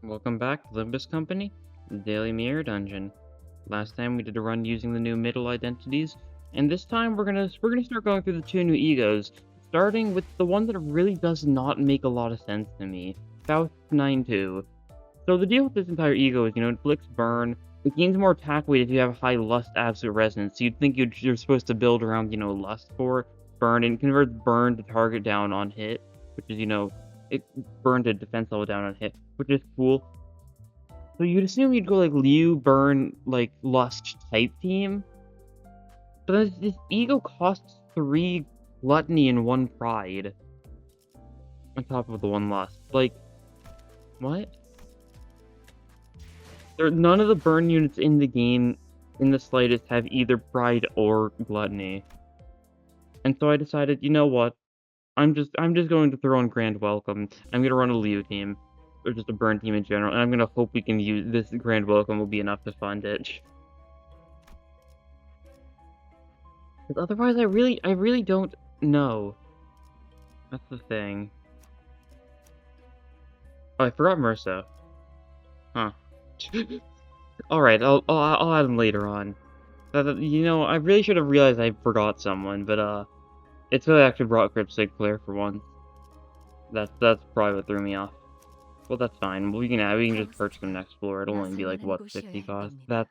Welcome back to Limbus Company, the Daily Mirror Dungeon. Last time we did a run using the new middle identities, and this time we're gonna start going through the two new egos, starting with the one that really does not make a lot of sense to me, Faust 9-2. So the deal with this entire ego is, it inflicts burn, it gains more attack weight if you have high lust absolute resonance, so you'd think you're supposed to build around, lust for burn, and it converts burn to target down on hit, which is, it burn to defense level down on hit, which is cool. So you'd assume you'd go like Liu, Burn, like Lust type team. But then this ego costs 3 gluttony and 1 pride. On top of the 1 lust. Like, what? None of the burn units in the game in the slightest have either pride or gluttony. And so I decided, you know what? I'm just going to throw in Grand Welcome. I'm gonna run a Liu team. Or just a burn team in general, and I'm gonna hope we can use this Grand Welcome will be enough to fund it. Because otherwise, I really don't know. That's the thing. Oh, I forgot Mersa. Huh. Alright, I'll add him later on. I really should have realized I forgot someone, but, it's really actually brought Cryptsig Flare for once. That's probably what threw me off. Well, that's fine. We can just purchase them next floor. It'll only be like, what, 50 cost? That's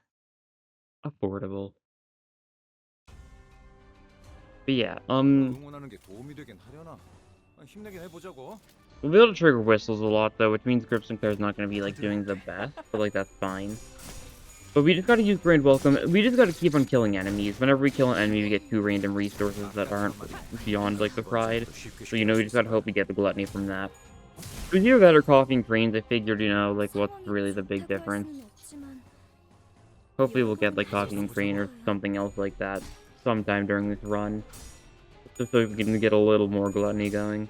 affordable. But yeah, we'll be able to trigger whistles a lot, though, which means Gripson Claire's not going to be, like, doing the best, but, like, that's fine. But we just gotta use Grand Welcome. We just gotta keep on killing enemies. Whenever we kill an enemy, we get 2 random resources that aren't beyond, like, the pride. So, we just gotta hope we get the gluttony from that. With either that or coffee and cranes, I figured, like, what's really the big difference. Hopefully we'll get, like, coffee and crane or something else like that sometime during this run. Just so we can get a little more gluttony going.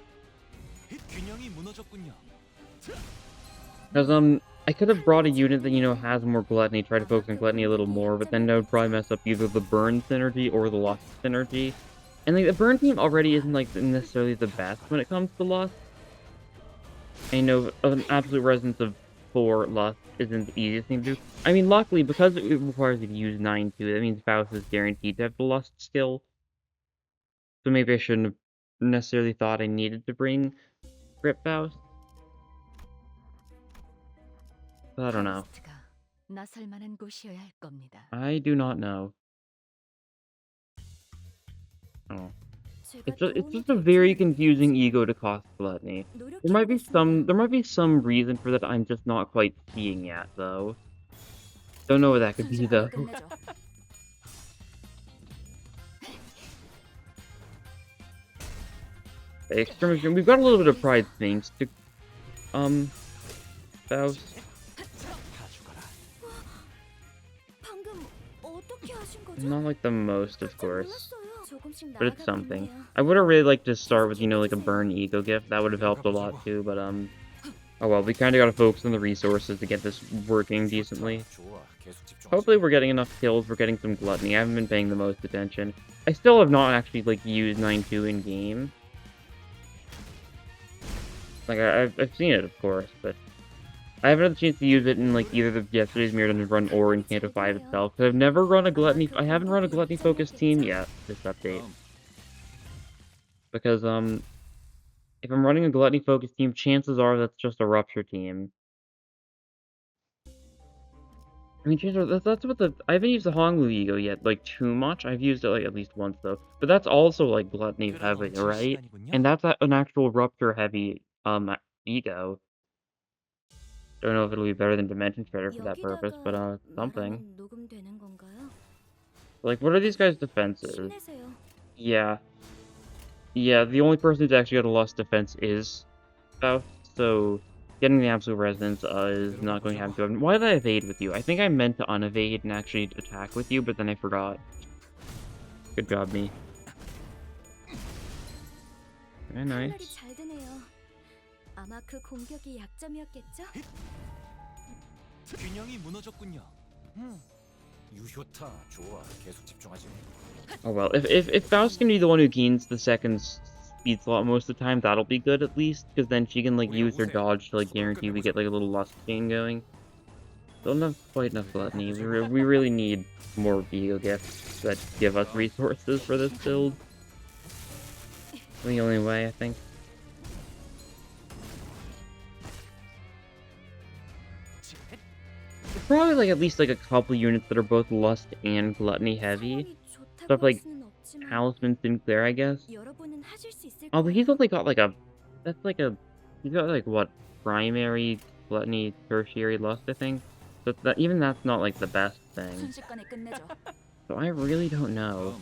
Because, I could have brought a unit that, has more gluttony, try to focus on gluttony a little more, but then that would probably mess up either the burn synergy or the lust synergy. And, like, the burn team already isn't, like, necessarily the best when it comes to lust. And, an absolute resonance of 4 lust isn't the easiest thing to do. I mean, luckily, because it requires you to use 9-2, that means Faust is guaranteed to have the lust skill. So maybe I shouldn't have necessarily thought I needed to bring Grip Faust. But I don't know. I do not know. Oh. It's just a very confusing ego to cost gluttony. There might be some reason for that I'm just not quite seeing yet, though. Don't know what that could be, though. Extermination. We've got a little bit of pride thanks to Faust. Not like the most, of course. But it's something. I would have really liked to start with, like a burn ego gift. That would have helped a lot too, but oh well, we kind of got to focus on the resources to get this working decently. Hopefully we're getting enough kills, we're getting some gluttony. I haven't been paying the most attention. I still have not actually, like, used 9-2 in game. Like, I've seen it, of course, but I haven't had the chance to use it in, like, either the yesterday's Mirror Dungeon run or in Canto 5 itself, because I've never run a gluttony. I haven't run a gluttony-focused team yet, this update. Because, if I'm running a gluttony-focused team, chances are that's just a rupture team. I mean, that's what I haven't used the Honglu ego yet, like, too much. I've used it, like, at least once, though. But that's also, like, gluttony heavy, right? And that's an actual rupture-heavy, ego. Don't know if it'll be better than Dimension Shredder for that purpose, but, something. Like, what are these guys' defenses? Yeah. Yeah, the only person who's actually got a lust defense is Faust, so getting the absolute resonance is not going to happen to him. Why did I evade with you? I think I meant to unevade and actually attack with you, but then I forgot. Good job, me. Very nice. Oh well, if Faust can be the one who gains the second speed slot most of the time, that'll be good at least, because then she can, like, use her dodge to, like, guarantee we get, like, a little lust chain going. Don't have quite enough gluttony. We really need more E.G.O gifts that give us resources for this build. The only way, I think. Probably, like, at least, like, a couple units that are both lust and gluttony heavy. Stuff like Talisman Sinclair, I guess. Although he's only got, like, he's got, like, what, primary gluttony, tertiary lust, I think? So even that's not, like, the best thing. So I really don't know.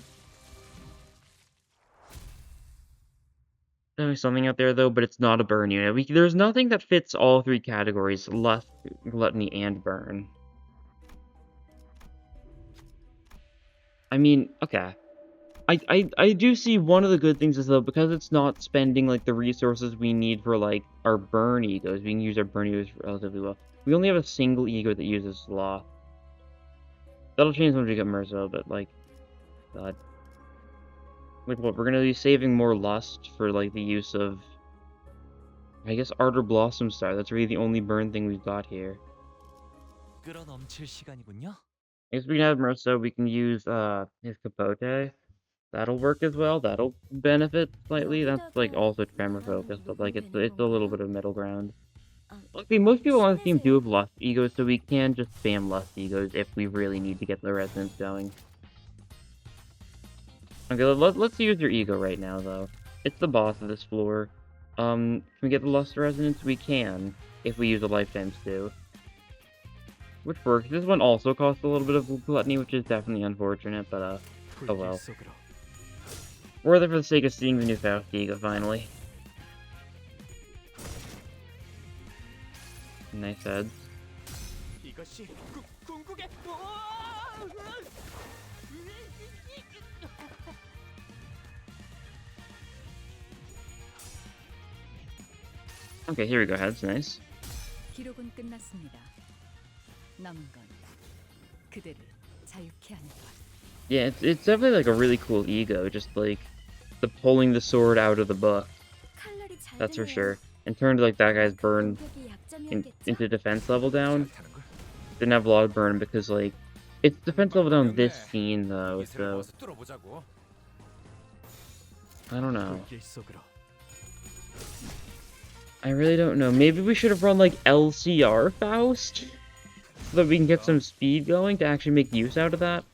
There's something out there, though, but it's not a burn unit. There's nothing that fits all three categories, lust, gluttony, and burn. I mean, okay. I do see one of the good things is, though, because it's not spending, like, the resources we need for, like, our burn E.G.Os, we can use our burn E.G.Os relatively well. We only have a single E.G.O that uses Sloth. That'll change when we get Merzo, but, like, God. Like, what, we're gonna be saving more lust for, like, the use of, I guess, Ardor Blossom Star. That's really the only burn thing we've got here. I guess we can have Merzo, we can use, his Capote. That'll work as well. That'll benefit slightly. That's like also tremor focus, but like it's a little bit of middle ground. Luckily, most people on the team do have lust E.G.Os, so we can just spam lust E.G.Os if we really need to get the resonance going. Okay, let's use your E.G.O right now, though. It's the boss of this floor. Can we get the lust resonance? We can, if we use a lifetime stew. Which works. This one also costs a little bit of gluttony, which is definitely unfortunate, but oh well. We're there for the sake of seeing the new Faust E.G.O finally. Nice heads. Okay, here we go, heads, nice. Yeah, it's definitely like a really cool E.G.O, just like the pulling the sword out of the book. That's for sure. And turned like that guy's burn into defense level down. Didn't have a lot of burn because like it's defense level down this scene though, so I don't know. I really don't know. Maybe we should have run like LCR Faust so that we can get some speed going to actually make use out of that.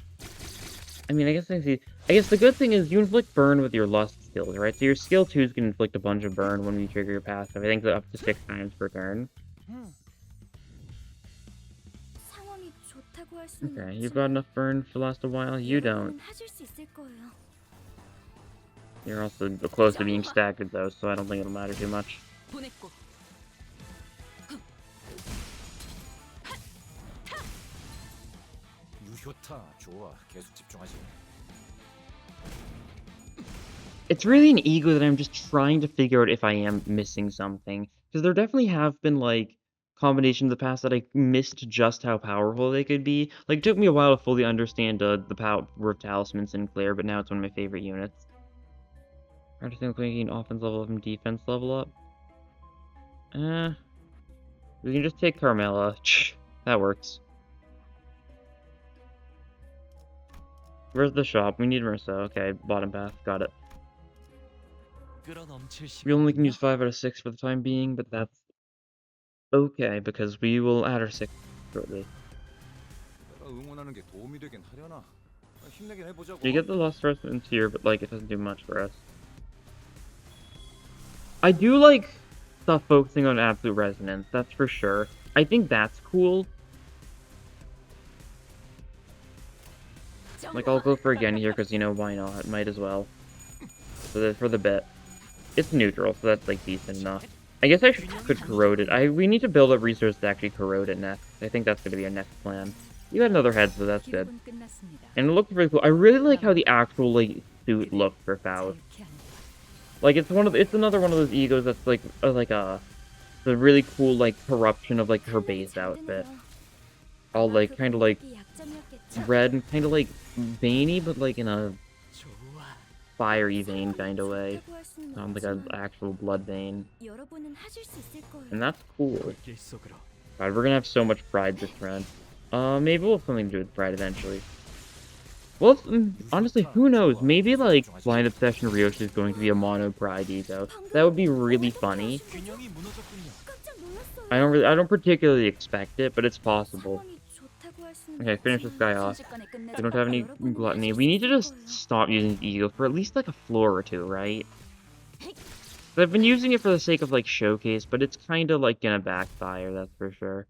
I mean, I guess the good thing is you inflict burn with your lust skills, right? So your skill 2s can inflict a bunch of burn when you trigger your passive. I think up to 6 times per turn. Okay, you've got enough burn to last a while. You don't. You're also close to being staggered though, so I don't think it'll matter too much. It's really an E.G.O that I'm just trying to figure out if I am missing something. Because there definitely have been, like, combinations in the past that I missed just how powerful they could be. Like, it took me a while to fully understand the power of Talisman Sinclair, but now it's one of my favorite units. I understand making offense level up and defense level up. We can just take Carmella. That works. Where's the shop? We need Merceau. Okay, bottom path. Got it. We only can use 5 out of 6 for the time being, but that's okay, because we will add our 6 shortly. You get the Lost Resonance here, but like it doesn't do much for us. I do like stuff focusing on Absolute Resonance, that's for sure. I think that's cool. Like, I'll go for again here, because, you know, why not? Might as well. For the bit. It's neutral, so that's, like, decent enough. I guess I could corrode it. We need to build up resources to actually corrode it next. I think that's going to be our next plan. You had another head, so that's good. And it looks really cool. I really like how the actual, like, suit looks for Faust. Like, it's another one of those E.G.Os that's, like the really cool, like, corruption of, like, her base outfit. All, like, kind of, like, red and kind of, like, veiny, but, like, in a fiery vein kind of way. Like an actual blood vein. And that's cool. God, we're gonna have so much pride this round. Maybe we'll have something to do with pride eventually. Well, honestly, who knows? Maybe, like, Blind Obsession Ryoshi is going to be a mono pride E.G.O. That would be really funny. I don't particularly expect it, but it's possible. Okay, finish this guy off. We don't have any gluttony. We need to just stop using E.G.O. for at least, like, a floor or two, right? I've been using it for the sake of, like, showcase, but it's kind of, like, gonna backfire, that's for sure.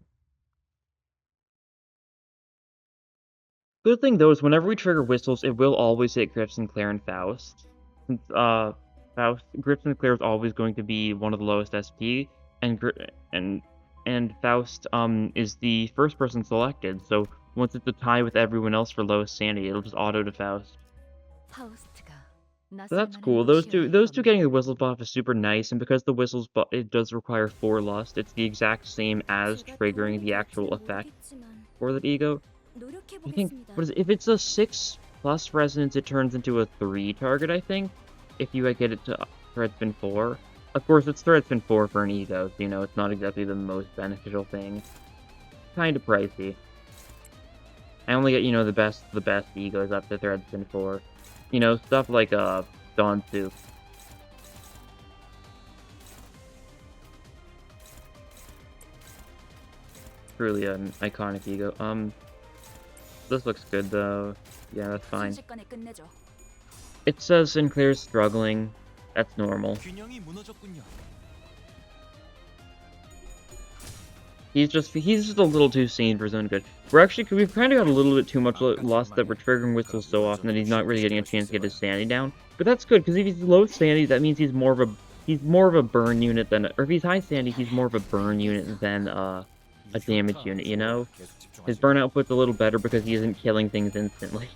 Good thing, though, is whenever we trigger whistles, it will always hit Grip Sinclair and Faust. Since, Grip Sinclair is always going to be one of the lowest SP, and Faust, is the first person selected, so once it's a tie with everyone else for lowest sanity, it'll just auto to Faust. So that's cool. Those two getting the whistles buff is super nice, and because the whistles buff it does require 4 lust, it's the exact same as triggering the actual effect for the E.G.O. I think, what is it? If it's a 6+ resonance, it turns into a 3 target, I think, if you get it to thread spin 4. Of course, it's thread spin 4 for an E.G.O, so, you know, it's not exactly the most beneficial thing. Kind of pricey. I only get, you know, the best E.G.Os up to thread spin 4. You know, stuff like, Dawn Soup. Truly an iconic E.G.O. This looks good, though. Yeah, that's fine. It says Sinclair's struggling. That's normal. He's just a little too sane for his own good. We've kind of got a little bit too much lust that we're triggering whistles so often that he's not really getting a chance to get his sanity down. But that's good, because if he's low sanity, that means he's more of a burn unit than, or if he's high sanity, he's more of a burn unit than, a damage unit, you know? His burn output's a little better because he isn't killing things instantly.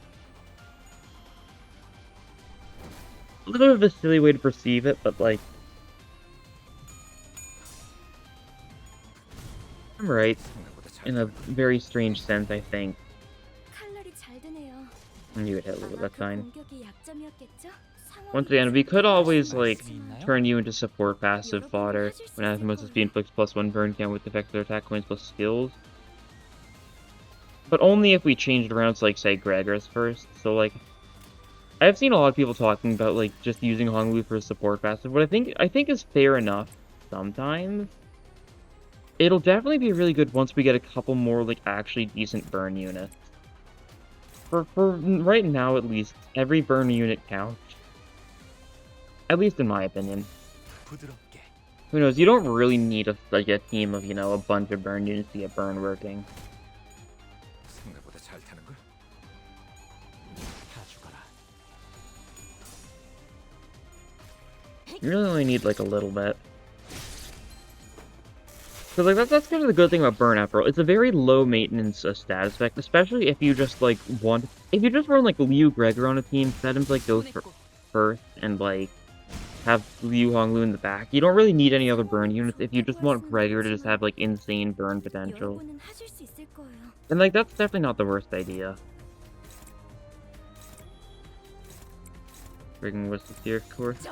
A little bit of a silly way to perceive it, but, like, I'm right. In a very strange sense, I think. And you would hit a little bit, that's fine. Once again, we could always, like, turn you into support passive fodder when Azimuth's speed inflicts +1 burn count with effective attack coins plus skills. But only if we changed around to, like, say, Gregor's first. So, like, I've seen a lot of people talking about, like, just using Honglu for a support passive, what I think is fair enough sometimes. It'll definitely be really good once we get a couple more, like, actually decent burn units. For right now, at least, every burn unit counts. At least in my opinion. Who knows, you don't really need a team of, you know, a bunch of burn units to get burn working. You really only need, like, a little bit. So, like, that's kind of the good thing about burn after all. It's a very low maintenance status effect, especially if you just, like, if you just run, like, Liu Gregor on a team, set him to, like, go first, and, like, have Liu Honglu in the back. You don't really need any other burn units if you just want Gregor to just have, like, insane burn potential. And, like, that's definitely not the worst idea. Friggin' whistle here, of course.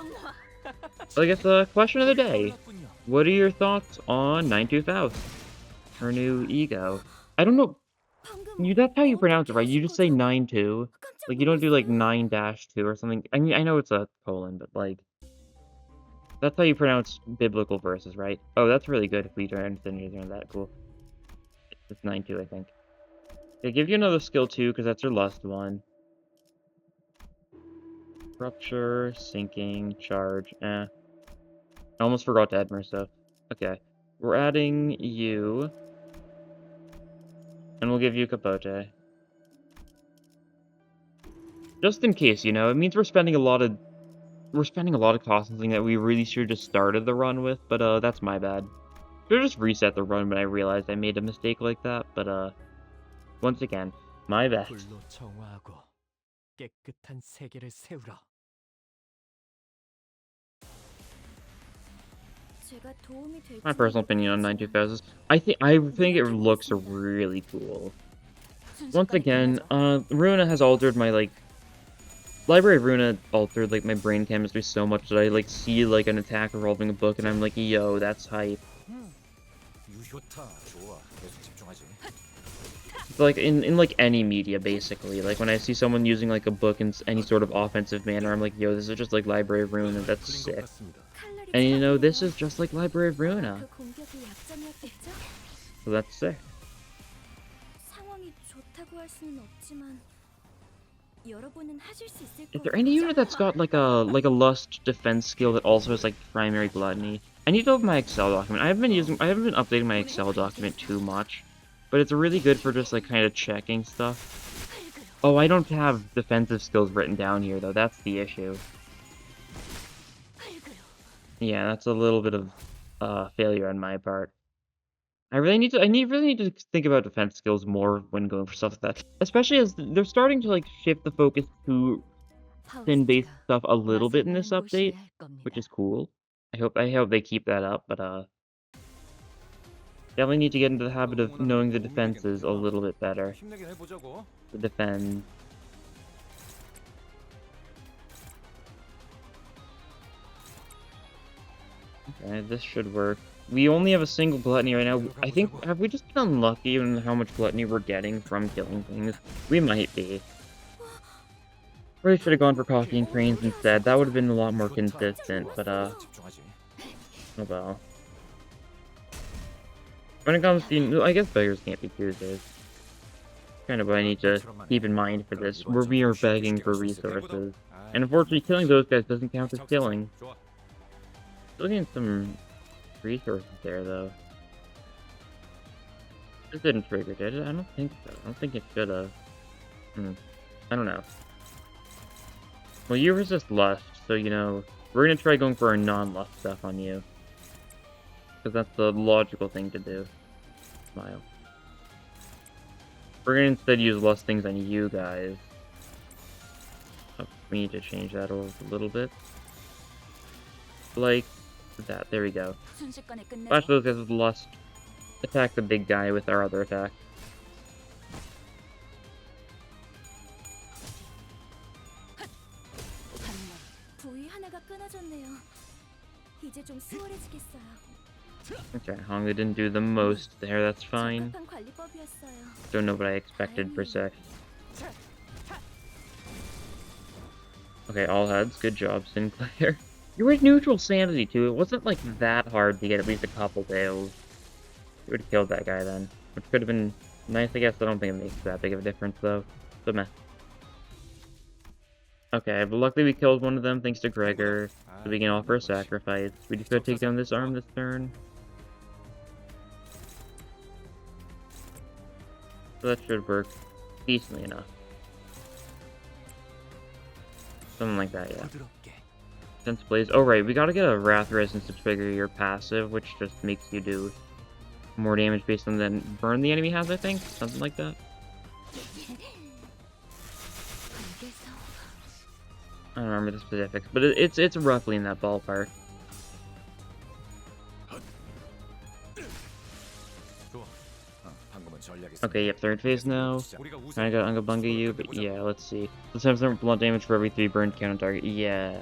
So I guess the question of the day. What are your thoughts on 9-2 Faust? Her new E.G.O. I don't know. That's how you pronounce it, right? You just say 9-2. Like, you don't do, like, 9-2 or something. I mean, I know it's a colon, but, like, that's how you pronounce biblical verses, right? Oh, that's really good if we turn into that. Cool. It's 9-2, I think. They give you another skill, too, because that's your lust one. Rupture, sinking, charge, I almost forgot to add more stuff. Okay. We're adding you. And we'll give you Capote. Just in case, you know, it means we're spending a lot of cost on something that we really should have just started the run with, but that's my bad. Should have just reset the run when I realized I made a mistake like that, but once again, my bad. My personal opinion on 9-2 Faust is, I think it looks really cool. Once again, Runa has altered my, like, Library of Runa altered, like, my brain chemistry so much that I, like, see, like, an attack involving a book, and I'm like, yo, that's hype. It's like, in, like, any media, basically. Like, when I see someone using, like, a book in any sort of offensive manner, I'm like, yo, this is just like Library of Runa, that's sick. And, you know, this is just like Library of Runa. So that's sick. Is there any unit that's got like a lust defense skill that also has like primary gluttony? I need to open my Excel document. I haven't been updating my Excel document too much, but it's really good for just like kind of checking stuff. Oh, I don't have defensive skills written down here though. That's the issue. Yeah, that's a little bit of failure on my part. I really need to think about defense skills more when going for stuff like that. Especially as they're starting to like shift the focus to sin-based stuff a little bit in this update, which is cool. I hope they keep that up, but definitely need to get into the habit of knowing the defenses a little bit better. To defend. Okay, this should work. We only have a single gluttony right now. I think, have we just been unlucky in how much gluttony we're getting from killing things? We might be. Really should have gone for coffee and cranes instead. That would have been a lot more consistent, but oh well. When it comes to, I guess beggars can't be choosers. Kind of what I need to keep in mind for this, where we are begging for resources. And unfortunately, killing those guys doesn't count as killing. Still getting some resources there, though. This didn't trigger, did it? I don't think so. I don't think it should have. I don't know. Well, you resist lust, so, you know, we're gonna try going for our non-lust stuff on you. Because that's the logical thing to do. Smile. We're gonna instead use lust things on you guys. Oh, we need to change that over a little bit. Like that. There we go. Flash those guys with lust. Attack the big guy with our other attack. Okay, Hongli didn't do the most there, that's fine. Don't know what I expected per se. Okay, all heads, good job, Sinclair. You were at neutral sanity too, it wasn't like that hard to get at least a couple kills. You would have killed that guy then, which could have been nice, I guess. I don't think it makes that big of a difference though, but meh. Okay, but luckily we killed one of them thanks to Gregor, so we can offer a sacrifice. We just gotta take down this arm this turn. So that should work decently enough. Something like that, yeah. Sense Blaze. Oh right, we gotta get a Wrath Resistance to trigger your passive, which just makes you do more damage based on the burn the enemy has, I think? Something like that. I don't remember the specifics, but it's roughly in that ballpark. Okay, yep, third phase now. I got Unga Bunga you, but yeah, let's see. Let's have some blunt damage for every 3 burned count on target. Yeah.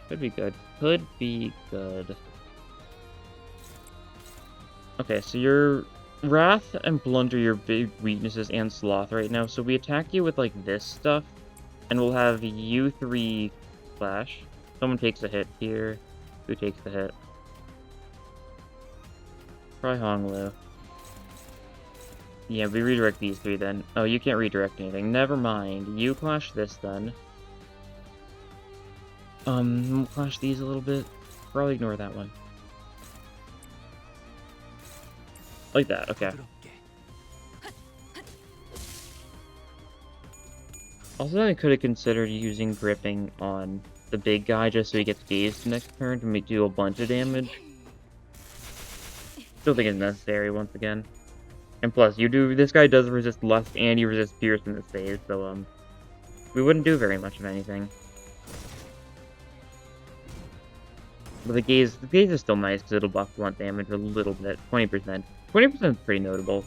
Could be good. Could be good. Okay, so your Wrath and Blunt are your big weaknesses and Sloth right now, so we attack you with, like, this stuff, and we'll have you 3 flash. Someone takes a hit here. Who takes the hit? Probably Honglu. Yeah, we redirect these 3 then. Oh, you can't redirect anything. Never mind. You clash this then. We'll clash these a little bit. Probably ignore that one. Like that, okay. Also, I could have considered using gripping on the big guy just so he gets dazed next turn to do a bunch of damage. Still think it's necessary once again. And plus, this guy does resist lust and he resists pierce in this phase, so we wouldn't do very much of anything. But the gaze is still nice because it'll buff blunt damage a little bit, 20%. 20% is pretty notable.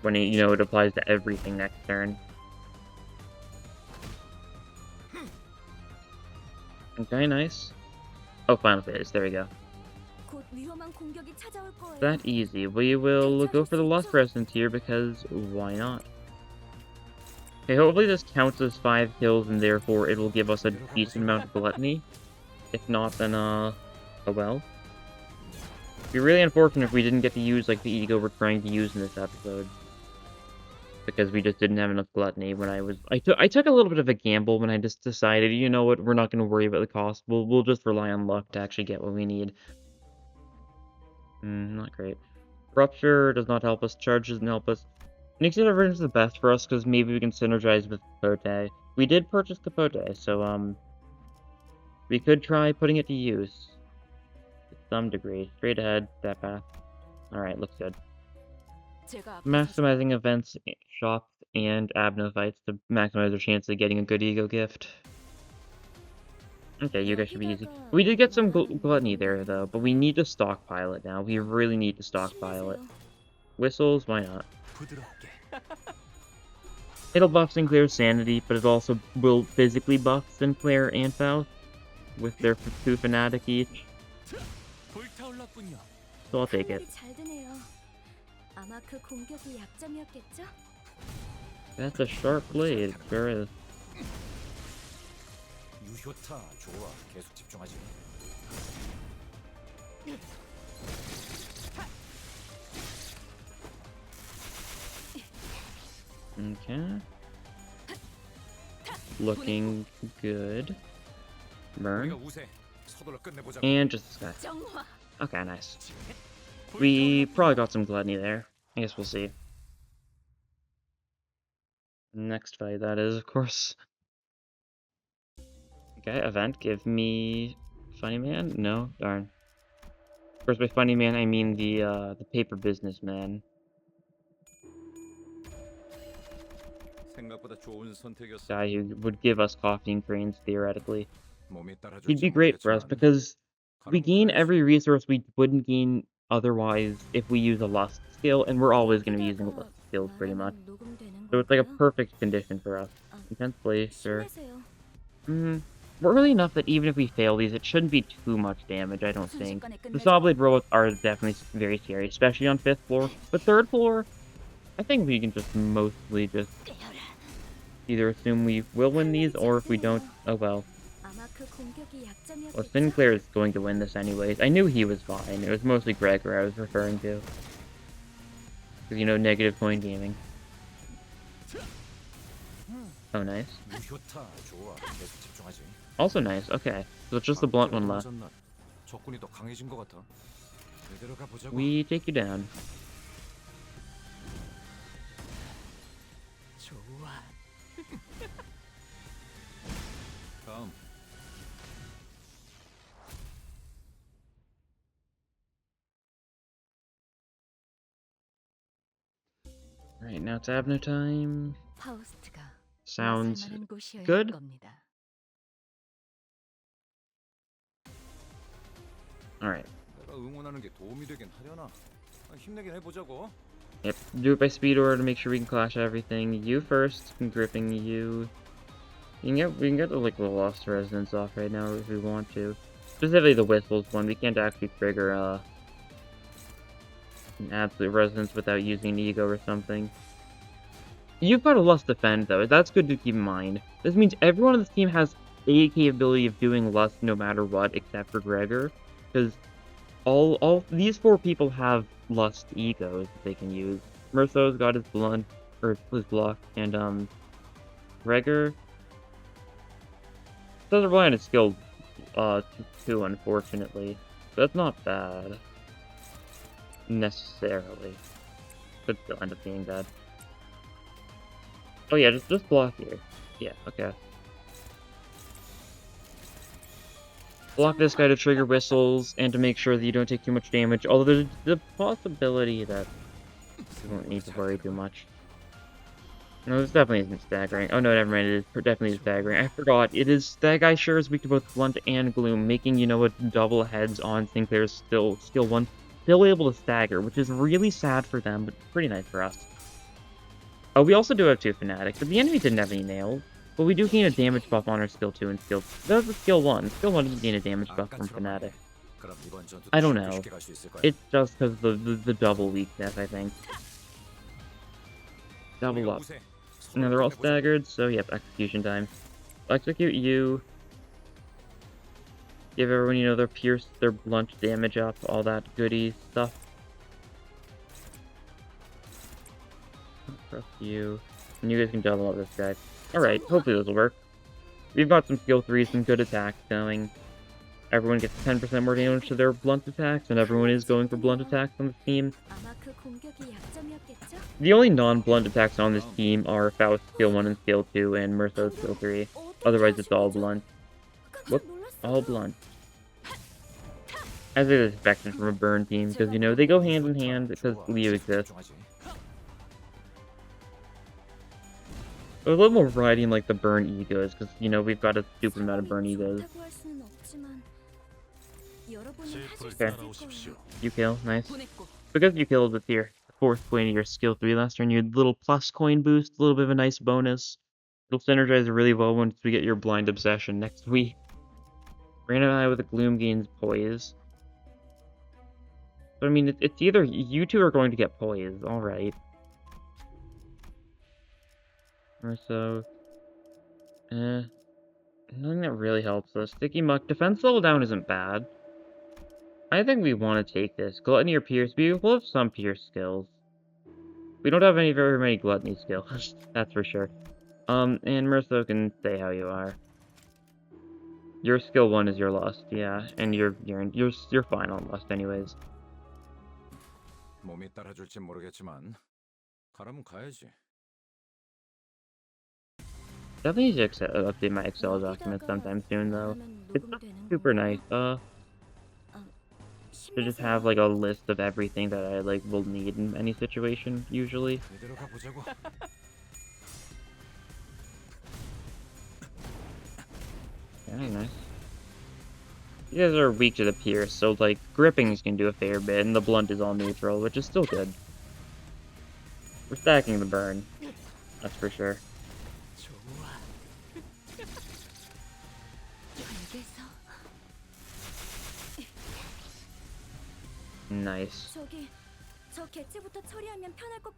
When you know it applies to everything next turn. Okay, nice. Oh, final phase. There we go. That easy. We will go for the Lust Resonance here because why not? Okay, hopefully this counts as 5 kills and therefore it will give us a decent amount of gluttony. If not, then oh well. It'd be really unfortunate if we didn't get to use like the E.G.O we're trying to use in this episode. Because we just didn't have enough gluttony when I took a little bit of a gamble when I just decided, you know what, we're not gonna worry about the cost. We'll just rely on luck to actually get what we need. Not great. Rupture does not help us, Charge doesn't help us. Nixie Divergence is the best for us because maybe we can synergize with Capote. We did purchase Capote, so we could try putting it to use. To some degree. Straight ahead, that path. Alright, looks good. Maximizing events, shops, and Abno fights to maximize our chance of getting a good E.G.O gift. Okay, you guys should be easy. We did get some gluttony there, though, but we need to stockpile it now. We really need to stockpile it. Whistles, why not? It'll buff Sinclair's sanity, but it also will physically buff Sinclair and Faust with their 2 fanatic each. So I'll take it. That's a sharp blade, it sure is. Okay. Looking good. Burn. And just this guy. Okay, nice. We probably got some gluttony there. I guess we'll see. Next fight, that is, of course. Okay, event, give me Funny Man? No? Darn. Of course, by Funny Man, I mean the paper businessman. Guy who would give us coffee and cranes, theoretically. He'd be great for us, because we gain every resource we wouldn't gain otherwise if we use a Lust skill, and we're always going to be using Lust skills, pretty much. So it's like a perfect condition for us. Intense Blaze, sure. We're early enough that even if we fail these, it shouldn't be too much damage, I don't think. The Saw Blade robots are definitely very scary, especially on 5th floor. But 3rd floor, I think we can just mostly just either assume we will win these, or if we don't, oh well. Well, Sinclair is going to win this anyways. I knew he was fine. It was mostly Gregor I was referring to. Because, you know, negative coin gaming. Oh, nice. Also nice, okay. So it's just the blunt one left. We take you down. Right, now it's Abno time. Sounds good. Alright. Yep, do it by speed order to make sure we can clash everything. You first, gripping you. We can get the like the Lost Resonance off right now if we want to. Specifically the Whistles one. We can't actually trigger an absolute resonance without using an E.G.O or something. You've got a Lust Defend though. That's good to keep in mind. This means everyone on this team has a capability of doing Lust no matter what, except for Gregor, because all these 4 people have Lust E.G.Os that they can use. Merso's got his blunt or his block, and Gregor doesn't rely on his skill 2, unfortunately. But that's not bad. Necessarily. Could still end up being bad. Oh yeah, just block here. Yeah, okay. Block this guy to trigger whistles, and to make sure that you don't take too much damage, although there's the possibility that you won't need to worry too much. No, this definitely isn't staggering. Oh no, never mind, it is definitely staggering. I forgot, it is, that guy sure is weak to both Blunt and Gloom, making, you know what, double heads on Sinclair's skill 1. Still able to stagger, which is really sad for them, but pretty nice for us. Oh, we also do have 2 fanatics, but the enemy didn't have any nails. But we do gain a damage buff on our skill 2 and skill... That's a skill 1. Skill 1 doesn't gain a damage buff from Fanatic. I don't know. It's just because the double weakness, I think. Double up. Now they're all staggered, so yep, execution time. I'll execute you. Give everyone, you know, their pierce, their blunt damage up, all that goody stuff. Trust you. And you guys can double up this guy. Alright, hopefully this will work. We've got some skill 3s, some good attacks going. Everyone gets 10% more damage to their blunt attacks, and everyone is going for blunt attacks on this team. The only non-blunt attacks on this team are Faust skill 1 and skill 2, and Murtho's skill 3. Otherwise, it's all blunt. Whoop, all blunt. As is expected from a burn team, because, you know, they go hand in hand because Leo exists. There's a little more variety in, like, the burn egos, because, you know, we've got a stupid amount of burn egos. Okay. You kill, nice. Because you killed with your 4th coin of your skill 3 last turn, your little plus coin boost, a little bit of a nice bonus. It'll synergize really well once we get your blind obsession next week. Random eye with a gloom gains poise. But I mean, it's either you two are going to get poise, alright. Or so. Nothing that really helps us. Sticky Muck, defense level down isn't bad. I think we want to take this. Gluttony or Pierce, we will have some Pierce skills. We don't have very many Gluttony skills, that's for sure. And Merso can stay how you are. Your skill 1 is your Lust, yeah, and you're fine on Lust anyways. Definitely need to update my Excel document sometime soon, though. It's not super nice, to just have, like, a list of everything that I, like, will need in any situation, usually. Very nice. You guys are weak to the Pierce, so, like, grippings can do a fair bit, and the blunt is all neutral, which is still good. We're stacking the burn. That's for sure. Nice.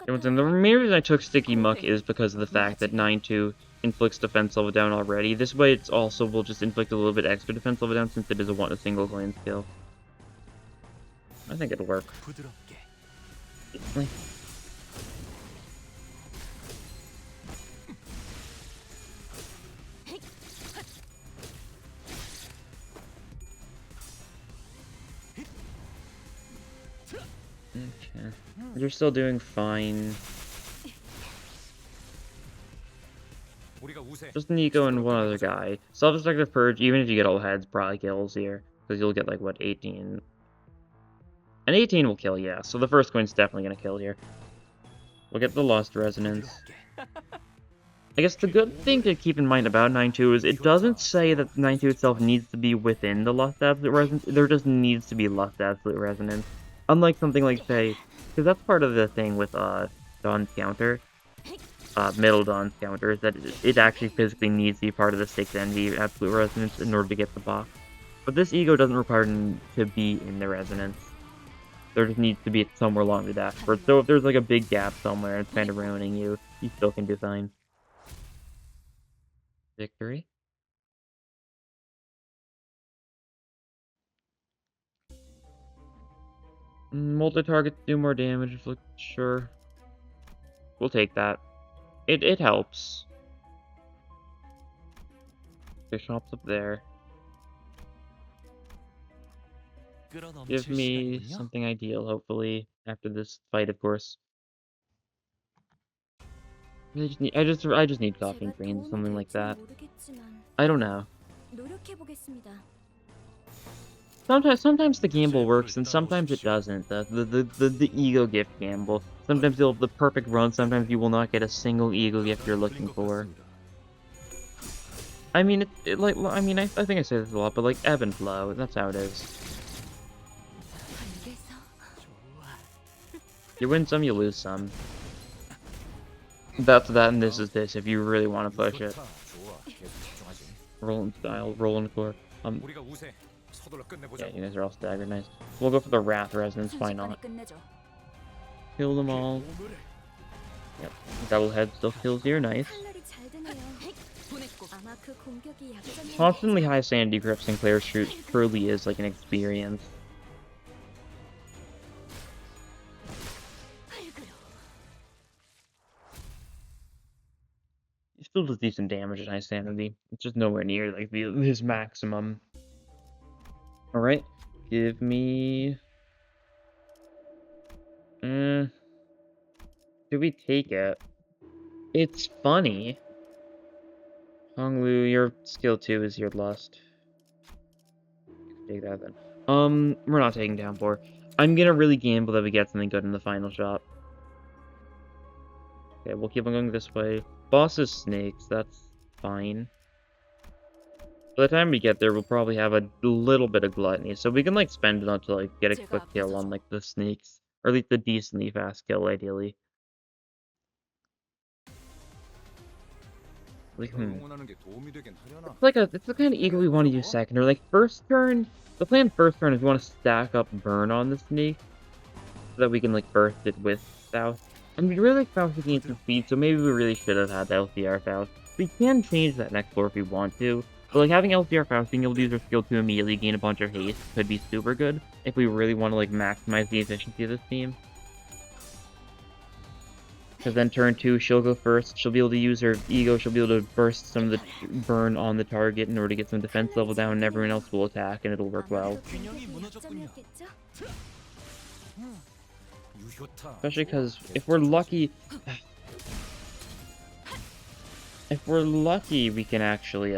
The main reason I took Sticky Muck is because of the fact that 9-2 inflicts defense level down already. This way it's also will just inflict a little bit extra defense level down since it is a single coin skill. I think it'll work. Okay. You're still doing fine. Just an E.G.O and one other guy. Self-destructive Purge, even if you get all heads, probably kills here. Because you'll get, like, what, 18? And 18 will kill, yeah. So the first coin's definitely gonna kill here. We'll get the Lost Resonance. I guess the good thing to keep in mind about 9-2 is it doesn't say that 9-2 itself needs to be within the Lost Absolute Resonance. There just needs to be Lost Absolute Resonance. Unlike something like, say, because that's part of the thing with Dawn's counter, Middle Dawn's counter, is that it actually physically needs to be part of the 6 Envy Absolute Resonance in order to get the buff. But this E.G.O doesn't require to be in the Resonance. There just needs to be it somewhere along the dashboard. So if there's like a big gap somewhere, it's kind of ruining you, you still can do fine. Victory. Multi-targets do more damage, look, sure. We'll take that. It helps. Bishop's up there. Give me something ideal, hopefully, after this fight, of course. I just need coffee and greens, something like that. I don't know. Sometimes the gamble works, and sometimes it doesn't. The E.G.O gift gamble. Sometimes you'll have the perfect run, sometimes you will not get a single E.G.O gift you're looking for. I mean, I think I say this a lot, but like, ebb and flow, that's how it is. You win some, you lose some. That's that, and this is this, if you really want to push it. Rolling style, rolling core. 우리가 우세. 서둘러 Yeah, 끝내보자고. you guys are all staggered. Nice. We'll go for the Wrath Resonance. Why not? Kill them all. Yep. Double head still kills here. Nice. Constantly high sanity grip Sinclair truly is like an experience. He still does decent damage at high sanity. It's just nowhere near like his maximum. Alright. Give me... Do we take it? It's funny. Honglu, your skill 2 is your lust. Take that then. We're not taking down 4. I'm gonna really gamble that we get something good in the final shot. Okay, we'll keep on going this way. Boss is snakes, that's fine. By the time we get there, we'll probably have a little bit of gluttony, so we can like spend it on to like get a quick kill on like the snakes, or at least a decently fast kill, ideally. Like, it's the kind of eagle we want to use second, or like first turn. The plan first turn is we want to stack up burn on the snake, so that we can like burst it with Faust. And we really like Faust against some speed, so maybe we really should have had the LCR Faust. We can change that next floor if we want to. But like having LCR Faust, being able to use our skill 2 immediately, gain a bunch of haste, could be super good if we really want to like maximize the efficiency of this team. Because then turn 2, she'll go first. She'll be able to use her E.G.O. She'll be able to burst some of the burn on the target in order to get some defense level down, and everyone else will attack, and it'll work well. Especially because if we're lucky, we can actually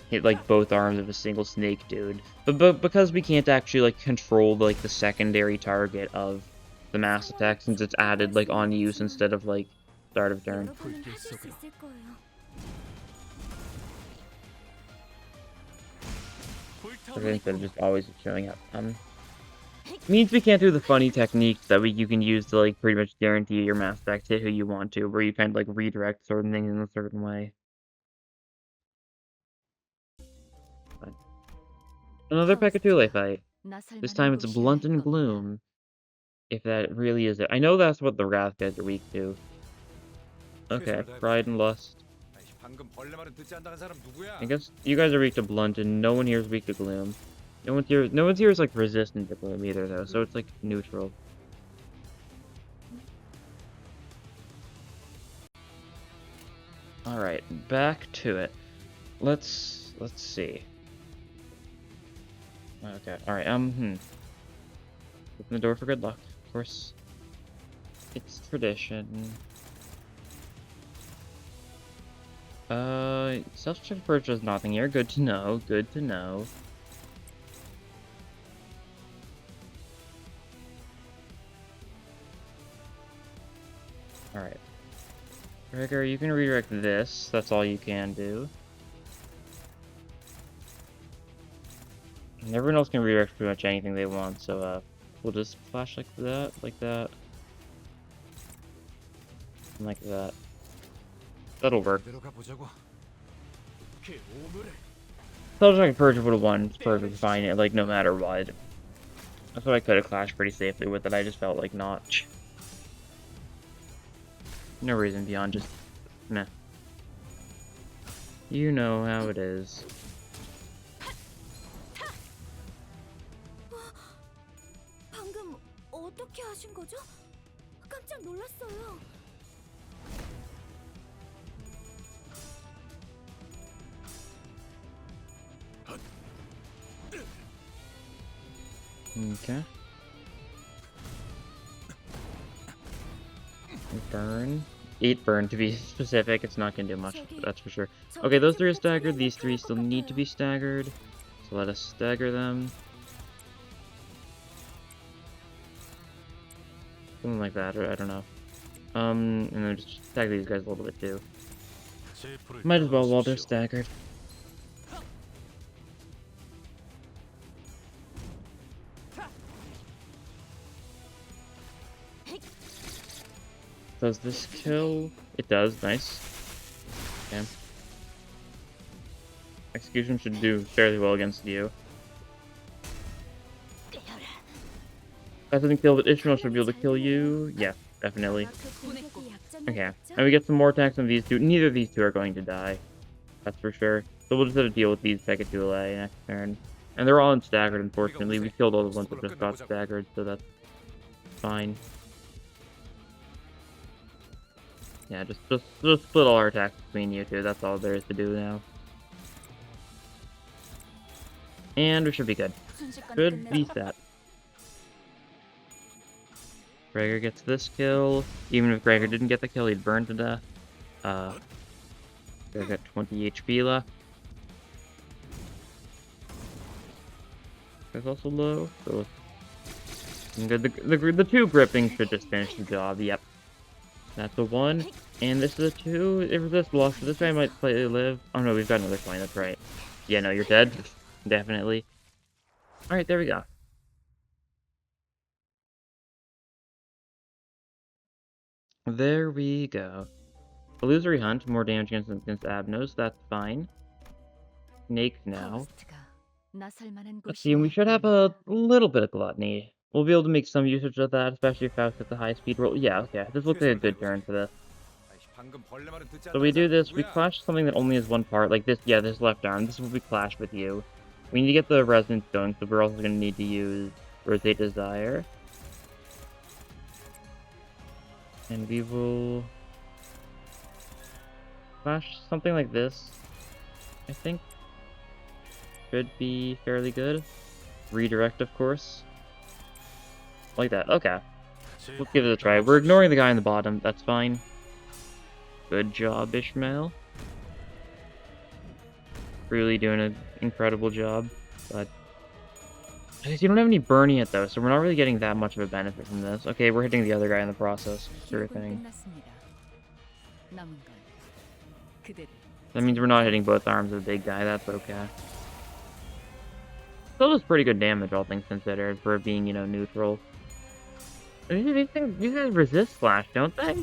hit like both arms of a single snake dude. But because we can't actually like control like the secondary target of the mass attack, since it's added like on use instead of like start of turn. Instead of just always showing up. Means we can't do the funny techniques that you can use to like pretty much guarantee your mass attack to hit who you want to, where you kind of like redirect certain things in a certain way. Fine. Another Pekatule fight. This time it's Blunt and Gloom. If that really is it. I know that's what the Wrath guys are weak to. Okay, Pride and Lust. I guess you guys are weak to Blunt, and no one here is weak to Gloom. No one's here is like resistant to Gloom either, though, so it's like neutral. Alright, back to it. Let's see. Okay, alright, Open the door for good luck. Of course, it's tradition. Self-check purchase does nothing here. Good to know. Good to know. Alright. Rigger, you can redirect this. That's all you can do. And everyone else can redirect pretty much anything they want, so, we'll just flash like that, and like that. That'll work. Self-check purchase would have won. It's perfectly fine, like, no matter what. That's what I could have clashed pretty safely with it. I just felt like not. No reason beyond just meh. You know how it is. 어떻게 하신 거죠? 깜짝 놀랐어요. Okay. Burn. 8 burn to be specific. It's not gonna do much, that's for sure. Okay, those 3 are staggered. These 3 still need to be staggered. So let us stagger them. Something like that, or I don't know. And then just stagger these guys a little bit too. Might as well while they're staggered. Does this kill? It does, nice. Okay. Execution should do fairly well against you. That doesn't kill, but Ishmael should be able to kill you. Yeah, definitely. Okay, and we get some more attacks on these two. Neither of these two are going to die. That's for sure. So we'll just have to deal with these Pekatulae next turn. And they're all unstaggered, unfortunately. We killed all the ones that just got staggered, so that's fine. Yeah, just split all our attacks between you two. That's all there is to do now. And we should be good. Should be set. Gregor gets this kill. Even if Gregor didn't get the kill, he'd burn to death. Gregor got 20 HP left. That's also low, so good. The two gripping should just finish the job. Yep, that's a 1, and this is a 2. If this lost, this guy might slightly live. Oh no, we've got another coin. That's right. Yeah, no, you're dead. Definitely. All right, there we go. There we go. Illusory Hunt, more damage against Abnos. That's fine. Snake now. Let's see, and we should have a little bit of gluttony. We'll be able to make some usage of that, especially if Faust gets a high speed roll. Yeah, okay, this looks like a good turn for this. So we do this, we clash something that only has one part, like this, yeah, this left arm. This is what we clash with you. We need to get the resonance going, so we're also going to need to use Rosé Desire. And we will clash something like this, I think. Should be fairly good. Redirect, of course. Like that. Okay. Let's give it a try. We're ignoring the guy in the bottom. That's fine. Good job, Ishmael. Really doing an incredible job. But I guess you don't have any burn yet, though, so we're not really getting that much of a benefit from this. Okay, we're hitting the other guy in the process. Sort of thing. That means we're not hitting both arms of the big guy. That's okay. Still does pretty good damage, all things considered, for it being, you know, neutral. These guys resist Flash, don't they?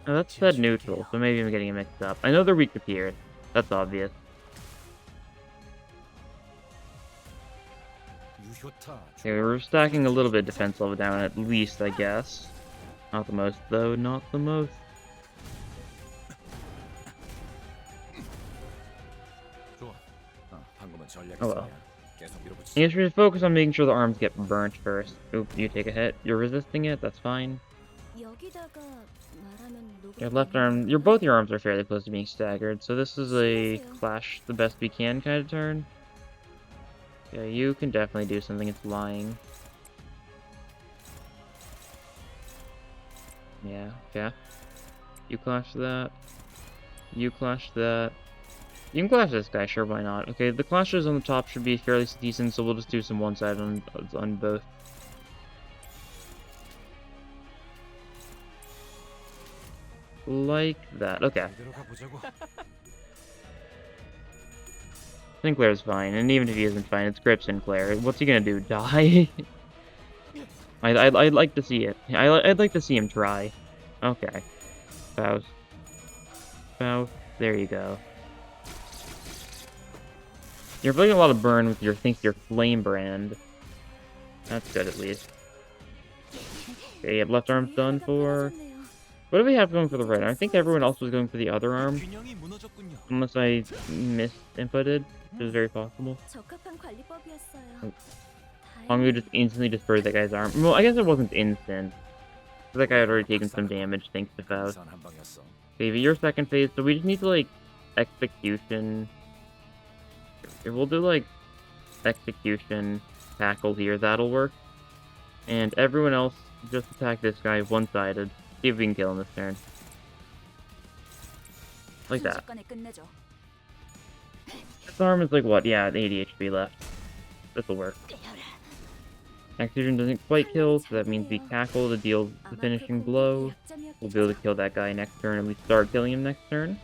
Oh, that said neutral, so maybe I'm getting it mixed up. I know they're weak to Pierce. That's obvious. Okay, we're stacking a little bit of defense level down at least, I guess. Not the most, though. Not the most. Oh well. I guess we should focus on making sure the arms get burnt first. Oop, you take a hit. You're resisting it, that's fine. Your left arm, both your arms are fairly close to being staggered, so this is a clash the best we can kind of turn. Yeah, you can definitely do something, it's lying. Yeah, okay. You clash that. You clash that. You can clash this guy, sure, why not? Okay, the clashes on the top should be fairly decent, so we'll just do some one side on both. Like that. Okay. Sinclair's fine, and even if he isn't fine, it's Grip Sinclair. What's he gonna do? Die? I'd like to see it. I'd like to see him try. Okay. Faust. Faust. There you go. You're putting a lot of burn with your flame brand. That's good at least. Okay, you have left arm done for. What do we have going for the right arm? I think everyone else was going for the other arm. Unless I misinputted, which is very possible. Hongu just instantly destroyed that guy's arm. Well, I guess it wasn't instant. That guy had already taken some damage thanks to Faust. Okay, your second phase, so we just need to, like, execution. Okay, we'll do, like, execution tackle here. That'll work. And everyone else, just attack this guy one-sided. See if we can kill him this turn. Like that. This arm is like what? Yeah, 80 HP left. This'll work. Execution doesn't quite kill, so that means we tackle to deal the finishing blow. We'll be able to kill that guy next turn, and we start killing him next turn.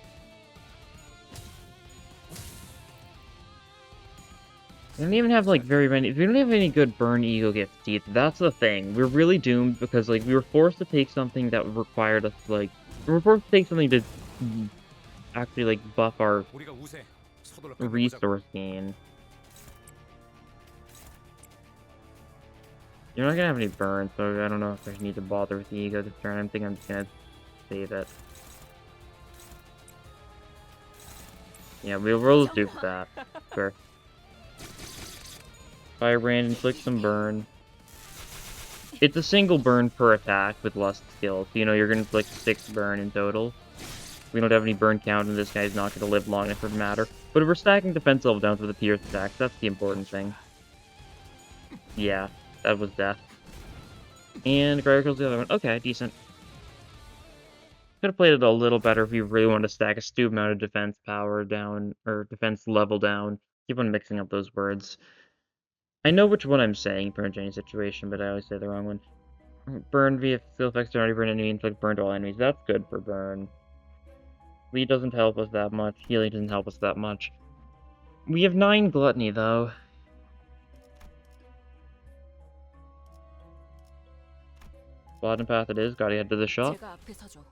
We don't even have like very many. We don't have any good burn E.G.O gifts either. That's the thing. We're really doomed because like we were forced to take something that required us to like We're forced to take something to actually, like, buff our 우리가 우세. 서둘러 끝내보자고. resource gain. You're not gonna have any burn, so I don't know if I need to bother with the ego this turn. I think I'm just gonna save it. Yeah, we'll just do that. Sure. Firebrand, inflict some burn. It's a single burn per attack with Lust skill, so you know you're gonna inflict 6 burn in total. We don't have any burn count, and this guy's not gonna live long enough for it to matter. But we're stacking defense level down for the pierce attacks, that's the important thing. Yeah, that was death. And Gregor kills the other one. Okay, decent. Could have played it a little better if we really wanted to stack a stupid amount of defense power down, or defense level down. Keep on mixing up those words. I know which one I'm saying per any situation, but I always say the wrong one. Burn via skill effects to burn enemy, inflict burn to all enemies. That's good for burn. Lead doesn't help us that much. Healing doesn't help us that much. We have 9 gluttony, though. Bottom path it is. Gotta head to the shop. 제가 앞에 서죠.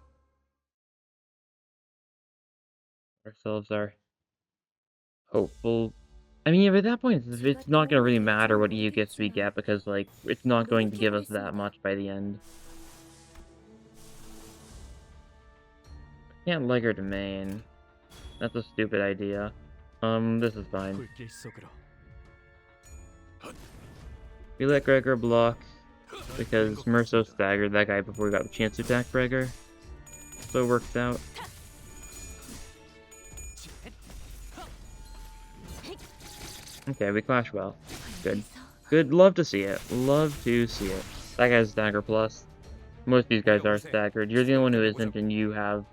Ourselves are hopeful. I mean, at that point, it's not gonna really matter what EU gifts we get, because, like, it's not going to give us that much by the end. Can't leg our domain. That's a stupid idea. This is fine. We let Gregor block, because Merso staggered that guy before we got the chance to attack Gregor. So it works out. Okay, we clash well. Good. Good, love to see it. Love to see it. That guy's stagger plus. Most of these guys are staggered. You're the only one who isn't, and you have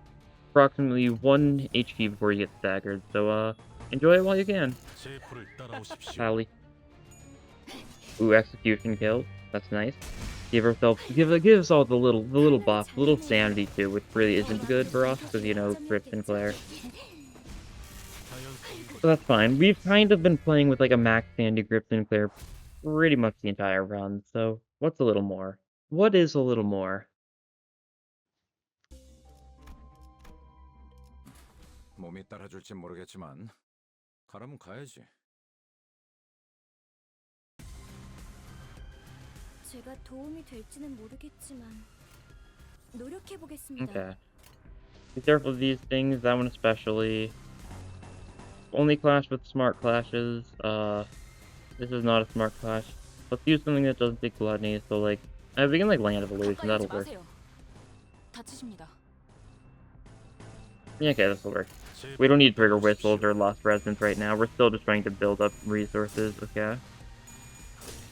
approximately 1 HP before you get staggered. So, enjoy it while you can. Sally. Ooh, execution kill. That's nice. Give us all the little buff, the little sanity too, which really isn't good for us, because, you know, Grip Sinclair. So that's fine. We've kind of been playing with like a max sanity Grip Sinclair pretty much the entire run, so what's a little more? What is a little more? 몸이 따라줄지 모르겠지만 가라면 가야지. 제가 도움이 될지는 모르겠지만 노력해 보겠습니다. Okay. Be careful of these things, that one especially. Only clash with smart clashes. This is not a smart clash. Let's use something that doesn't take gluttony, so like, we can like land evolution, that'll work. 다치십니다. Yeah, okay, this'll work. We don't need trigger whistles or lost resonance right now, we're still just trying to build up resources, okay?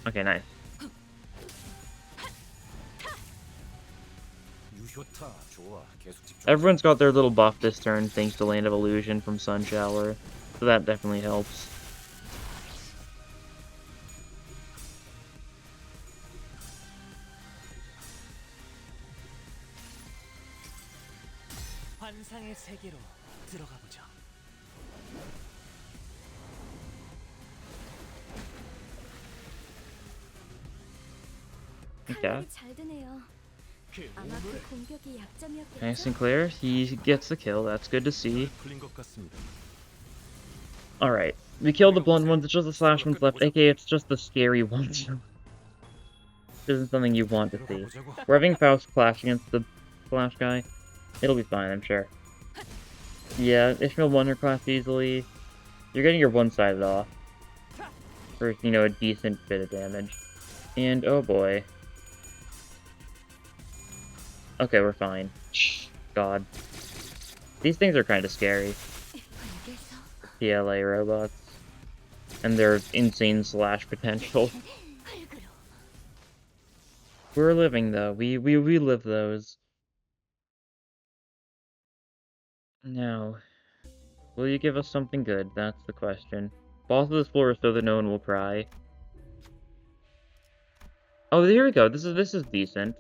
Okay, nice. Everyone's got their little buff this turn thanks to Land of Illusion from Sun Shower, so that definitely helps. 환상의 세계로 들어가 보죠. Okay. 잘 드네요. 아마 그 공격이 약점이었겠죠? Nice and clear, he gets the kill, that's good to see. Alright, we killed the blunt ones, it's just the slash ones left, aka it's just the scary ones. This isn't something you want to see. We're having Faust clash against the Flash guy. It'll be fine, I'm sure. Yeah, Ishmael won her class easily. You're getting your one-sided off. For, you know, a decent bit of damage. And, oh boy. Okay, we're fine. God. These things are kind of scary. PLA robots. And their insane slash potential. We're living, though. We live those. Now, will you give us something good? That's the question. Boss of this floor so that no one will cry. Oh, here we go. This is decent.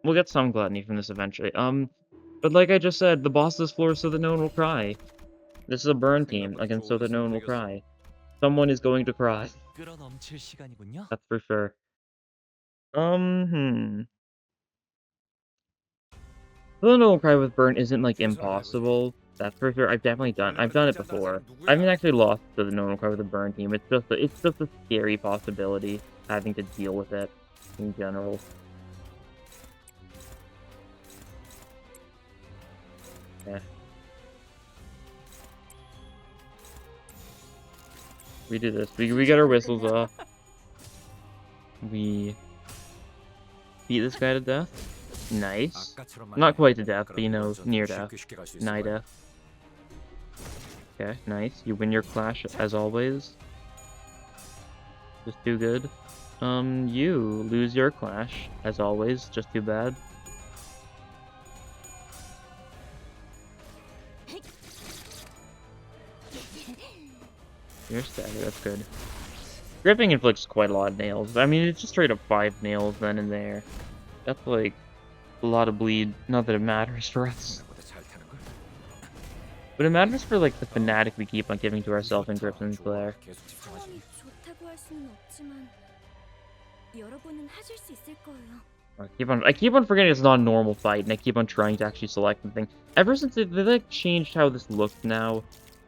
We'll get some gluttony from this eventually. But like I just said, the boss of this floor is so that no one will cry. This is a burn team, again, so that no one will cry. Someone is going to cry. That's for sure. The normal cry with burn isn't like impossible. That's for sure. I've done it before. I haven't actually lost to the normal cry with a burn team. It's just a scary possibility having to deal with it in general. Yeah. We do this. We get our whistles off. We beat this guy to death. Nice. Not quite to death, but you know, near death. Nigh death. Okay, nice. You win your clash as always. Just too good. You lose your clash as always. Just too bad. You're staggered, that's good. Gripping inflicts quite a lot of nails. I mean, it's just straight up 5 nails then and there. That's like a lot of bleed. Not that it matters for us. But it matters for like the fanatic we keep on giving to ourselves in grips and glare. 상황이 좋다고 할 수는 없지만 여러분은 하실 수 있을 거예요. I keep on forgetting it's not a normal fight, and I keep on trying to actually select the thing. Ever since they like changed how this looks now,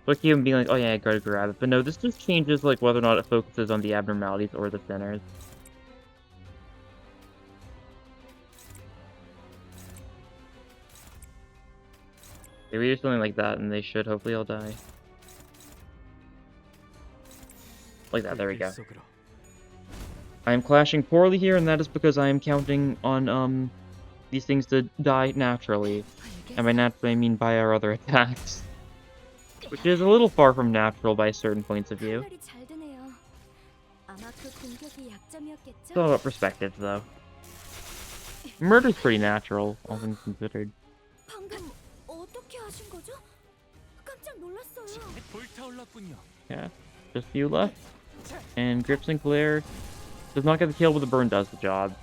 so I keep on being like, oh yeah, I gotta grab it. But no, this just changes like whether or not it focuses on the abnormalities or the thinners. If we do something like that, and they should hopefully all die. Like that, there we go. I am clashing poorly here, and that is because I am counting on these things to die naturally. And by naturally I mean by our other attacks. Which is a little far from natural by certain points of view. 칼날이 잘 드네요. 아마 그 공격이 약점이었겠죠? It's all about perspective, though. Murder's pretty natural, all things considered. 방금 어떻게 하신 거죠? 깜짝 놀랐어요. 불타올랐군요. Yeah, just a few left. And Grips and Glare does not get the kill, but the burn does the job.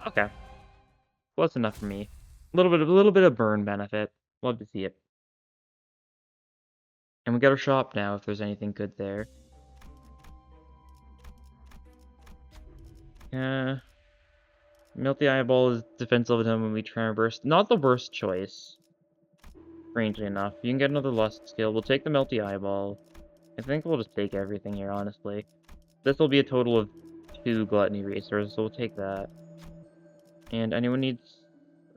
Okay. Well, that's enough for me. A little bit of burn benefit. Love to see it. And we got our shop now, if there's anything good there. Melt the Eyeball is defensive at him when we try and burst. Not the worst choice. Strangely enough. You can get another Lust skill. We'll take the Melty Eyeball. I think we'll just take everything here, honestly. This will be a total of 2 Gluttony resources, so we'll take that. And anyone needs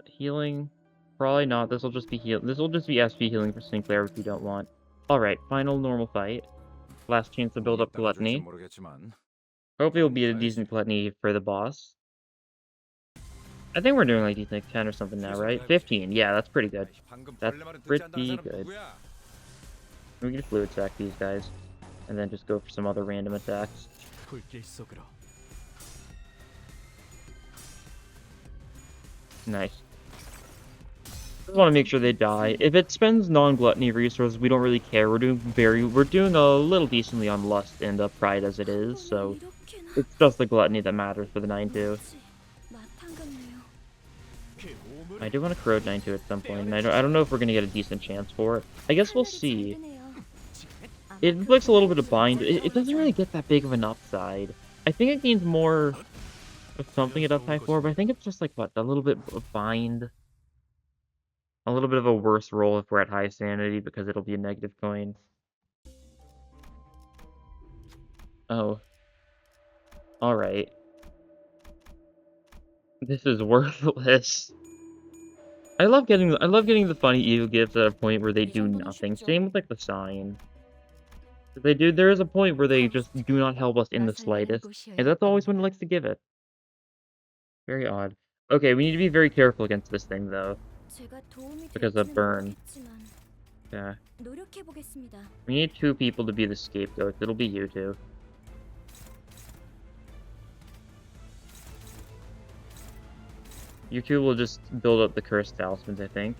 healing? Probably not. This will just be SP healing for Sinclair if you don't want. Alright, final normal fight. Last chance to build up Gluttony. Hopefully we'll be a decent Gluttony for the boss. I think we're doing like decent 10 or something now, right? 15, yeah, that's pretty good. That's pretty good. We can fluid attack these guys, and then just go for some other random attacks. Nice. Just want to make sure they die. If it spends non-gluttony resources, we don't really care. We're doing a little decently on Lust and Pride as it is, so it's just the gluttony that matters for the 9-2. I do want to corrode 9-2 at some point, and I don't know if we're gonna get a decent chance for it. I guess we'll see. It inflicts a little bit of bind. It doesn't really get that big of an upside. I think it gains more of something at up high 4, but I think it's just like, what, a little bit of bind? A little bit of a worse roll if we're at high sanity, because it'll be a negative coin. Oh. Alright. This is worthless. I love getting the funny E.G.O gifts at a point where they do nothing. Same with like the sign. There is a point where they just do not help us in the slightest, and that's always when it likes to give it. Very odd. Okay, we need to be very careful against this thing though, because of burn. Yeah. We need 2 people to be the scapegoats. It'll be you 2. You 2 will just build up the cursed talismans, I think.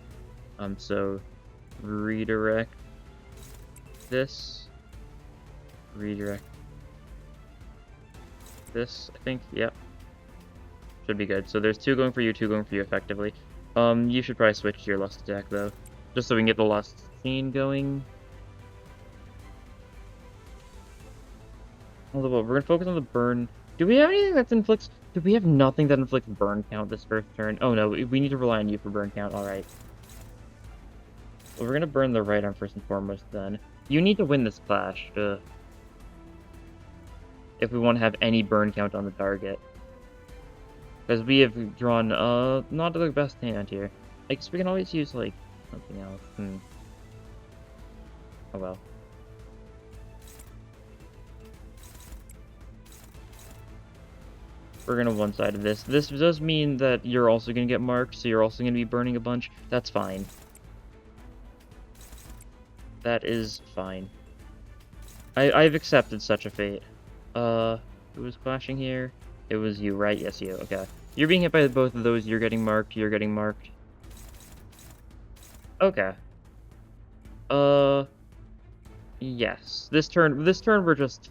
So redirect this. Redirect this, I think. Yep. Should be good. So there's 2 going for you, 2 going for you effectively. You should probably switch to your Lust attack though, just so we can get the Lust scene going. Although, we're gonna focus on the burn. Do we have anything that inflicts... Do we have nothing that inflicts burn count this first turn? Oh no, we need to rely on you for burn count, alright. Well, we're gonna burn the right arm first and foremost then. You need to win this clash, if we want to have any burn count on the target. Because we have drawn, not the best hand here. I guess we can always use, like, something else. Oh well. We're gonna one-side of this. This does mean that you're also gonna get marked, so you're also gonna be burning a bunch. That's fine. That is fine. I've accepted such a fate. Who was clashing here? It was you, right? Yes, you. Okay. You're being hit by both of those. You're getting marked. You're getting marked. Okay. Yes. This turn we're just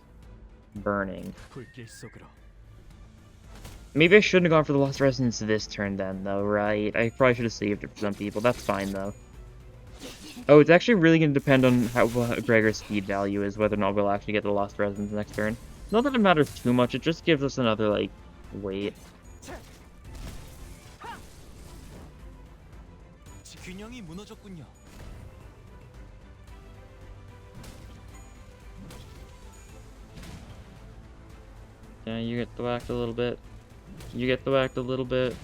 burning. Maybe I shouldn't have gone for the Lost Resonance this turn then, though, right? I probably should have saved it for some people. That's fine, though. Oh, it's actually really going to depend on what Gregor's speed value is, whether or not we'll actually get the Lost Resonance next turn. Not that it matters too much, it just gives us another, like, weight. Yeah, you get whacked a little bit. You get whacked a little bit.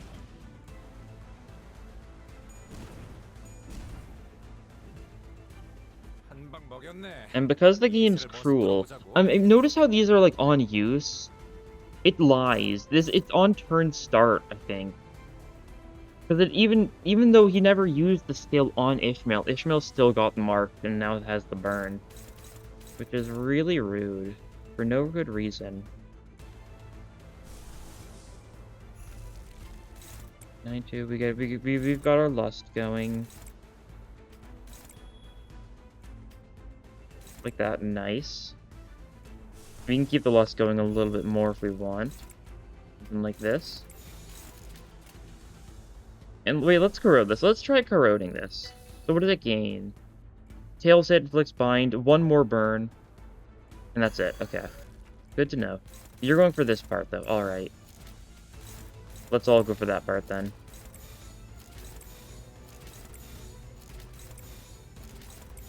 And because the game's cruel, notice how these are like on use. It lies. It's on turn start, I think. Because even though he never used the skill on Ishmael, Ishmael still got marked and now has the burn, which is really rude for no good reason. 9-2. We've got our lust going. Like that, nice. We can keep the lust going a little bit more if we want. Something like this. And wait, let's corrode this. Let's try corroding this. So what does it gain? Tails hit, inflicts bind, one more burn. And that's it. Okay. Good to know. You're going for this part, though. Alright. Let's all go for that part, then.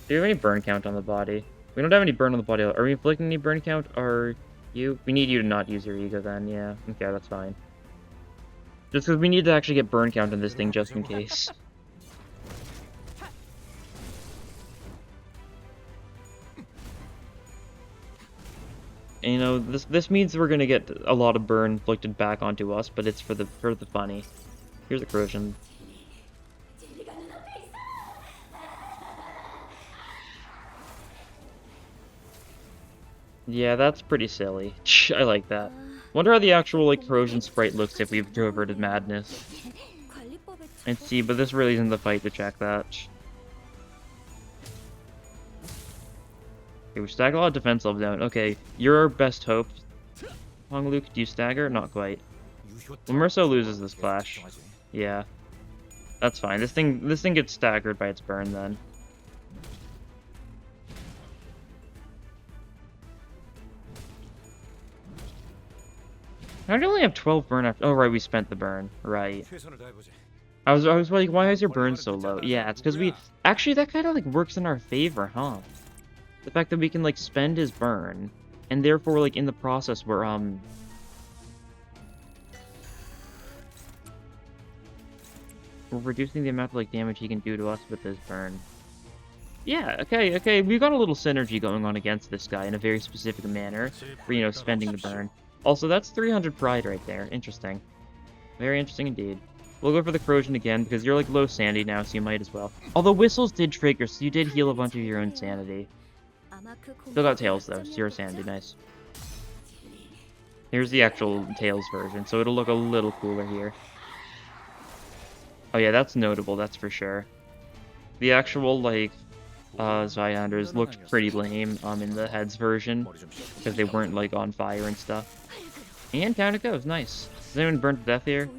Do we have any burn count on the body? We don't have any burn on the body. Are we inflicting any burn count? Are you? We need you to not use your ego then, yeah. Okay, that's fine. Just because we need to actually get burn count on this thing just in case. And, you know, this means we're gonna get a lot of burn inflicted back onto us, but it's for the funny. Here's a corrosion. Yeah, that's pretty silly. I like that. Wonder how the actual, like, corrosion sprite looks if we've diverted madness. And see, but this really isn't the fight to check that. Okay, we stagger a lot of defense level down. Okay, you're our best hope. Hong Luke, do you stagger? Not quite. Well, Merso loses this clash. Yeah. That's fine. This thing gets staggered by its burn then. How do you only have 12 burn after? Oh, right, we spent the burn. Right. I was like, why is your burn so low? Yeah, it's because we... Actually, that kind of, like, works in our favor, huh? The fact that we can, like, spend his burn, and therefore, like, in the process, we're reducing the amount of, like, damage he can do to us with his burn. Yeah, okay, we've got a little synergy going on against this guy in a very specific manner for, you know, spending the burn. Also, that's 300 pride right there. Interesting. Very interesting indeed. We'll go for the corrosion again, because you're, like, low sanity now, so you might as well. Although whistles did trigger, so you did heal a bunch of your own sanity. Still got tails, though. 0 sanity. Nice. Here's the actual tails version, so it'll look a little cooler here. Oh yeah, that's notable, that's for sure. The actual, like, Zyanders looked pretty lame in the heads version, because they weren't, like, on fire and stuff. And down it goes, nice. Has anyone burned to death here?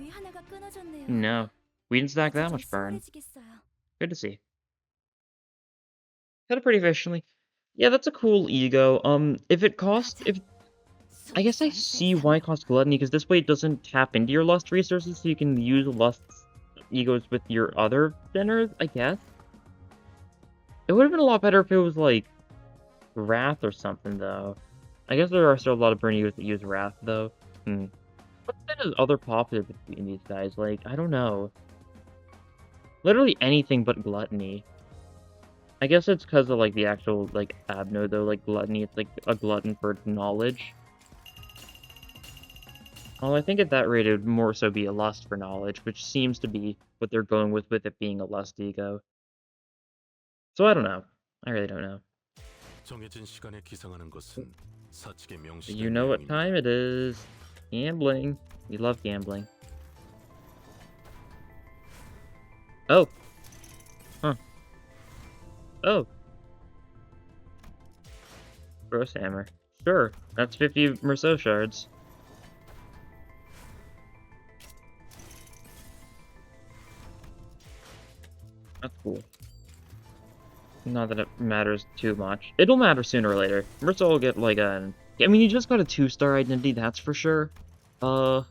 No. We didn't stack that much burn. Good to see. Got it pretty efficiently. Yeah, that's a cool ego. If I guess I see why it costs gluttony, because this way it doesn't tap into your lust resources, so you can use lust egos with your other sinners, I guess. It would have been a lot better if it was, like, Wrath or something, though. I guess there are still a lot of burn egos that use Wrath, though. What's the other popular between these guys? Like, I don't know. Literally anything but gluttony. I guess it's because of, like, the actual, like, abno, though. Like, gluttony, it's, like, a glutton for knowledge. Well, I think at that rate, it would more so be a lust for knowledge, which seems to be what they're going with it being a lust ego. So I don't know. I really don't know. You know what time it is. Gambling. We love gambling. Oh. Huh. Oh. Gross hammer. Sure. That's 50 Merceau shards. That's cool. Not that it matters too much. It'll matter sooner or later. Merceau will get like a... I mean, you just got a 2-star identity, that's for sure. I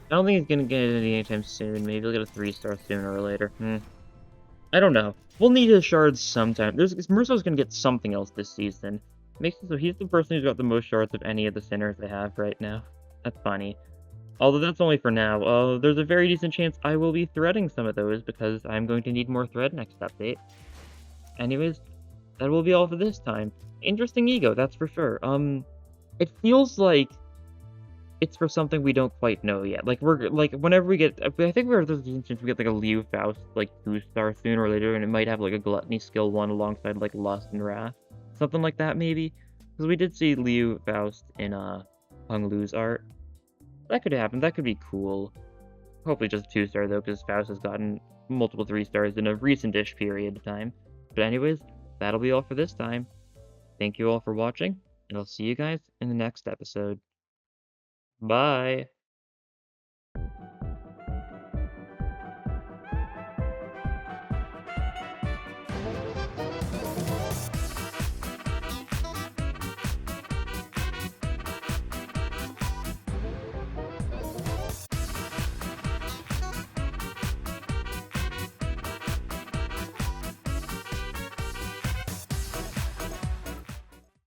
don't think he's gonna get it anytime soon. Maybe he'll get a 3-star sooner or later. I don't know. We'll need his shards sometime. Merceau's gonna get something else this season. Makes it so he's the person who's got the most shards of any of the sinners they have right now. That's funny. Although that's only for now. There's a very decent chance I will be threading some of those because I'm going to need more thread next update. Anyways, that will be all for this time. Interesting ego, that's for sure. It feels like it's for something we don't quite know yet. Like, whenever we get... I think there's a chance we get, like, a Liu Faust, like, 2-star sooner or later, and it might have, like, a Gluttony skill 1 alongside, like, Lust and Wrath. Something like that, maybe? Because we did see Liu Faust in, Hung Lu's art. That could happen. That could be cool. Hopefully just 2-star, though, because Faust has gotten multiple 3-stars in a recent-ish period of time. But anyways, that'll be all for this time. Thank you all for watching, and I'll see you guys in the next episode. Bye!